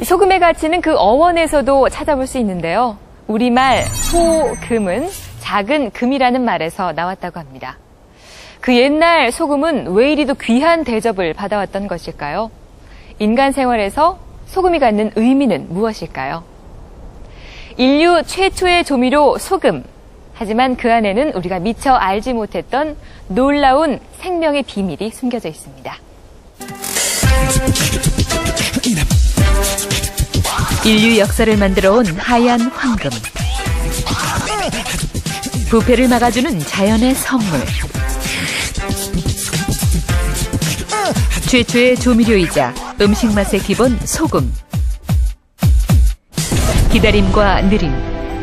소금의 가치는 그 어원에서도 찾아볼 수 있는데요. 우리말 소금은 작은 금이라는 말에서 나왔다고 합니다. 그 옛날 소금은 왜 이리도 귀한 대접을 받아왔던 것일까요? 인간 생활에서 소금이 갖는 의미는 무엇일까요? 인류 최초의 조미료 소금. 하지만 그 안에는 우리가 미처 알지 못했던 놀라운 생명의 비밀이 숨겨져 있습니다. 인류 역사를 만들어온 하얀 황금. 부패를 막아주는 자연의 선물. 최초의 조미료이자 음식 맛의 기본 소금. 기다림과 느림,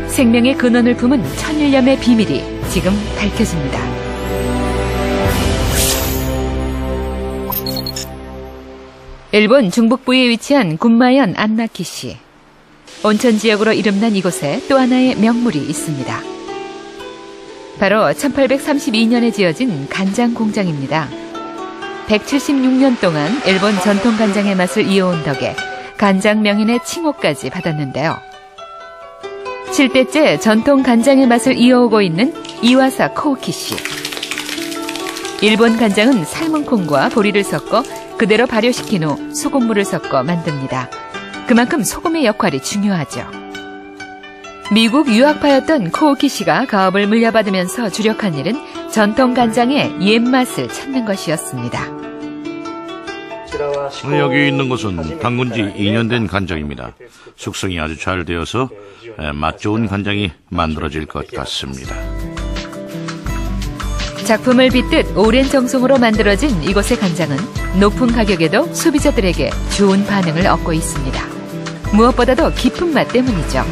생명의 근원을 품은 천일염의 비밀이 지금 밝혀집니다. 일본 중북부에 위치한 군마현 안나키시. 온천 지역으로 이름난 이곳에 또 하나의 명물이 있습니다. 바로 1832년에 지어진 간장 공장입니다. 176년 동안 일본 전통 간장의 맛을 이어온 덕에 간장 명인의 칭호까지 받았는데요. 7대째 전통 간장의 맛을 이어오고 있는 이와사 코우키 씨. 일본 간장은 삶은 콩과 보리를 섞어 그대로 발효시킨 후 소금물을 섞어 만듭니다. 그만큼 소금의 역할이 중요하죠. 미국 유학파였던 코우키 씨가 가업을 물려받으면서 주력한 일은 전통 간장의 옛맛을 찾는 것이었습니다. 여기 있는 것은 담근 지 2년 된 간장입니다. 숙성이 아주 잘 되어서 맛 좋은 간장이 만들어질 것 같습니다. 작품을 빚듯 오랜 정성으로 만들어진 이곳의 간장은 높은 가격에도 소비자들에게 좋은 반응을 얻고 있습니다. 무엇보다도 깊은 맛 때문이죠.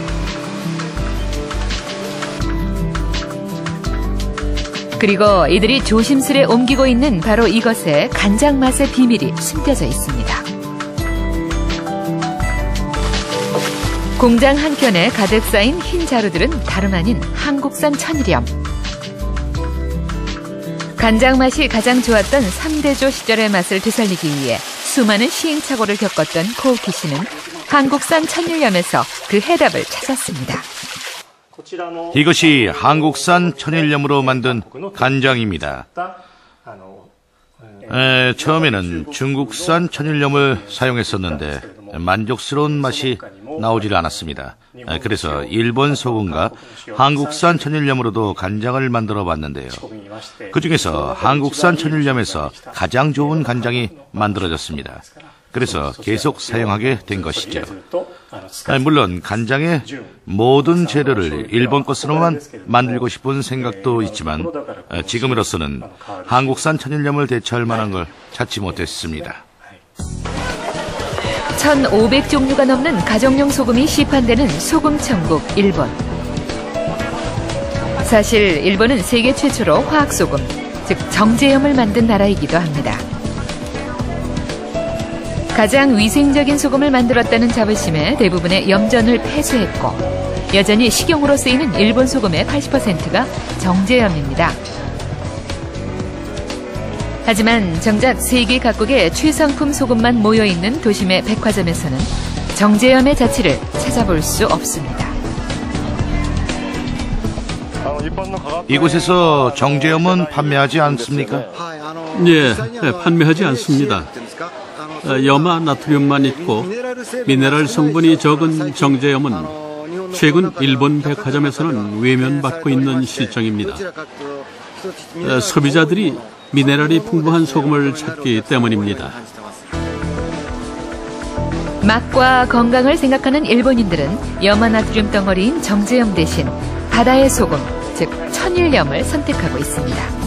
그리고 이들이 조심스레 옮기고 있는 바로 이것에 간장 맛의 비밀이 숨겨져 있습니다. 공장 한켠에 가득 쌓인 흰 자루들은 다름 아닌 한국산 천일염. 간장 맛이 가장 좋았던 3대조 시절의 맛을 되살리기 위해 수많은 시행착오를 겪었던 코우키 씨는 한국산 천일염에서 그 해답을 찾았습니다. 이것이 한국산 천일염으로 만든 간장입니다. 처음에는 중국산 천일염을 사용했었는데 만족스러운 맛이 나오질 않았습니다. 그래서 일본 소금과 한국산 천일염으로도 간장을 만들어 봤는데요. 그중에서 한국산 천일염에서 가장 좋은 간장이 만들어졌습니다. 그래서 계속 사용하게 된 것이죠. 물론 간장의 모든 재료를 일본 것으로만 만들고 싶은 생각도 있지만 지금으로서는 한국산 천일염을 대체할 만한 걸 찾지 못했습니다. 1,500종류가 넘는 가정용 소금이 시판되는 소금 천국 일본. 사실 일본은 세계 최초로 화학소금, 즉 정제염을 만든 나라이기도 합니다. 가장 위생적인 소금을 만들었다는 자부심에 대부분의 염전을 폐쇄했고 여전히 식용으로 쓰이는 일본 소금의 80%가 정제염입니다. 하지만 정작 세계 각국의 최상품 소금만 모여있는 도심의 백화점에서는 정제염의 자취를 찾아볼 수 없습니다. 이곳에서 정제염은 판매하지 않습니까? 네, 판매하지 않습니다. 염화 나트륨만 있고 미네랄 성분이 적은 정제염은 최근 일본 백화점에서는 외면받고 있는 실정입니다. 소비자들이 미네랄이 풍부한 소금을 찾기 때문입니다. 맛과 건강을 생각하는 일본인들은 염화 나트륨 덩어리인 정제염 대신 바다의 소금, 즉 천일염을 선택하고 있습니다.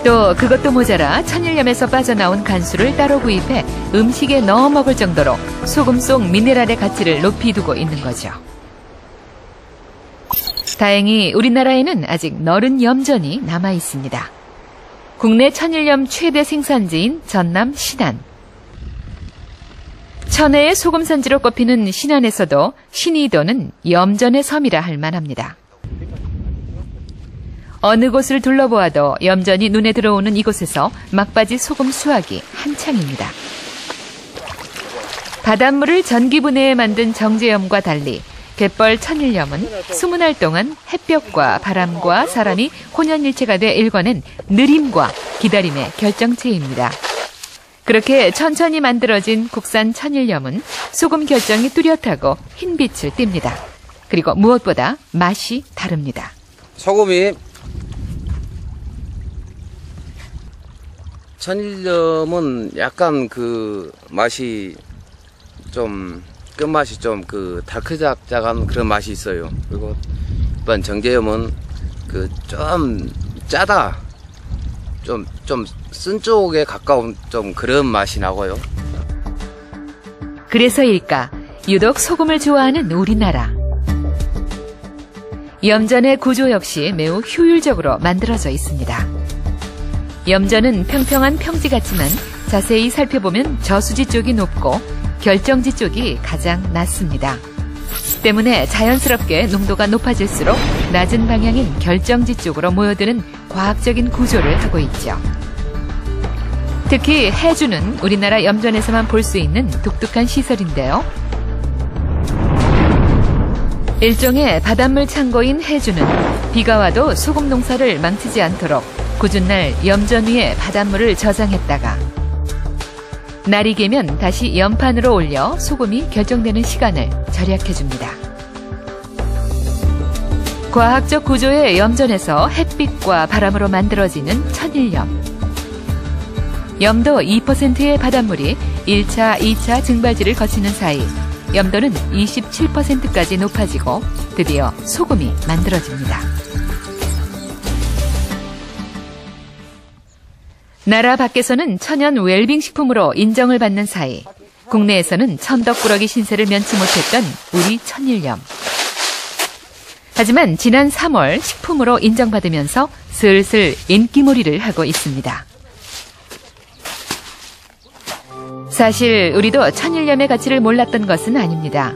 또 그것도 모자라 천일염에서 빠져나온 간수를 따로 구입해 음식에 넣어 먹을 정도로 소금 속 미네랄의 가치를 높이 두고 있는 거죠. 다행히 우리나라에는 아직 너른 염전이 남아 있습니다. 국내 천일염 최대 생산지인 전남 신안. 천혜의 소금 산지로 꼽히는 신안에서도 신의도는 염전의 섬이라 할 만합니다. 어느 곳을 둘러보아도 염전이 눈에 들어오는 이곳에서 막바지 소금 수확이 한창입니다. 바닷물을 전기분해해 만든 정제염과 달리 갯벌 천일염은 20날 동안 햇볕과 바람과 사람이 혼연일체가 돼 일궈낸 느림과 기다림의 결정체입니다. 그렇게 천천히 만들어진 국산 천일염은 소금 결정이 뚜렷하고 흰빛을 띱니다. 그리고 무엇보다 맛이 다릅니다. 소금이 천일염은 약간 그 맛이 좀 끝맛이 좀 그 달크작작한 그런 맛이 있어요. 그리고 일반 정제염은 그 좀 짜다, 좀 쓴 쪽에 가까운 좀 그런 맛이 나고요. 그래서일까 유독 소금을 좋아하는 우리나라. 염전의 구조 역시 매우 효율적으로 만들어져 있습니다. 염전은 평평한 평지 같지만 자세히 살펴보면 저수지 쪽이 높고 결정지 쪽이 가장 낮습니다. 때문에 자연스럽게 농도가 높아질수록 낮은 방향인 결정지 쪽으로 모여드는 과학적인 구조를 하고 있죠. 특히 해주는 우리나라 염전에서만 볼 수 있는 독특한 시설인데요. 일종의 바닷물 창고인 해주는 비가 와도 소금 농사를 망치지 않도록 굳은 날 염전 위에 바닷물을 저장했다가 날이 개면 다시 염판으로 올려 소금이 결정되는 시간을 절약해줍니다. 과학적 구조의 염전에서 햇빛과 바람으로 만들어지는 천일염. 염도 2%의 바닷물이 1차, 2차 증발지를 거치는 사이 염도는 27%까지 높아지고 드디어 소금이 만들어집니다. 나라 밖에서는 천연 웰빙 식품으로 인정을 받는 사이 국내에서는 천덕꾸러기 신세를 면치 못했던 우리 천일염. 하지만 지난 3월 식품으로 인정받으면서 슬슬 인기몰이를 하고 있습니다. 사실 우리도 천일염의 가치를 몰랐던 것은 아닙니다.